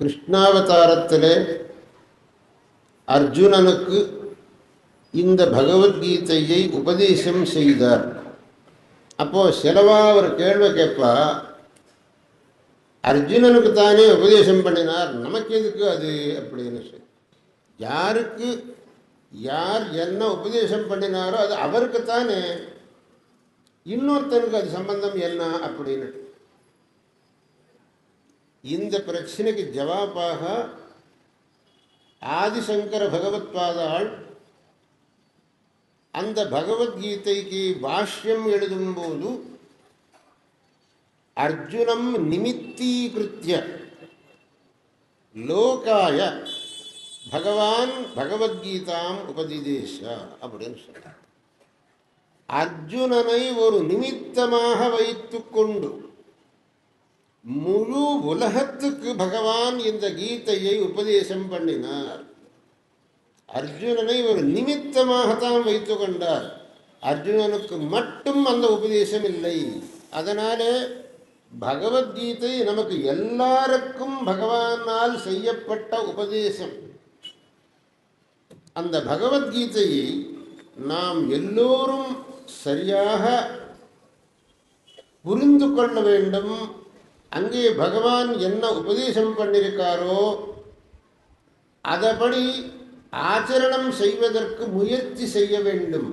கிருஷ்ணாவதாரத்திலே அர்ஜுனனுக்கு இந்த பகவத்கீதையை உபதேசம் செய்தார். அப்போ சிலவா ஒரு கேள்வி கேட்பா, அர்ஜுனனுக்கு தானே உபதேசம் பண்ணினார், நமக்கு எதுக்கு அது அப்படின்னு சொல்லி. யாருக்கு யார் என்ன உபதேசம் பண்ணினாரோ அது அவருக்குத்தானே, இன்னொருத்தனுக்கு அது சம்பந்தம் என்ன அப்படின்னு. இந்த பிரச்சனைக்கு ஜவாபாக ஆதிசங்கர பகவத்பாதாள் அந்த பகவத்கீதைக்கு பாஷ்யம் எழுதும்போது அர்ஜுனம் நிமித்தீகிருத்திய லோகாய பகவான் பகவத்கீதாம் உபதிதேச அப்படின்னு சொல்றார். அர்ஜுனனை ஒரு நிமித்தமாக வைத்துக்கொண்டு முழு உலகத்துக்கு பகவான் இந்த கீதையை உபதேசம் பண்ணினார். அர்ஜுனனை ஒரு நிமித்தமாகத்தான் வைத்து கொண்டார். அர்ஜுனனுக்கு மட்டும் அந்த உபதேசம் இல்லை. அதனாலே பகவத்கீதை நமக்கு எல்லாருக்கும் பகவானால் செய்யப்பட்ட உபதேசம். அந்த பகவத்கீதையை நாம் எல்லோரும் சரியாக புரிந்து கொள்ள வேண்டும். அங்கே பகவான் என்ன உபதேசம் பண்ணியிருக்காரோ அதபடி ஆச்சரணம் செய்வதற்கு முயற்சி செய்ய வேண்டும்.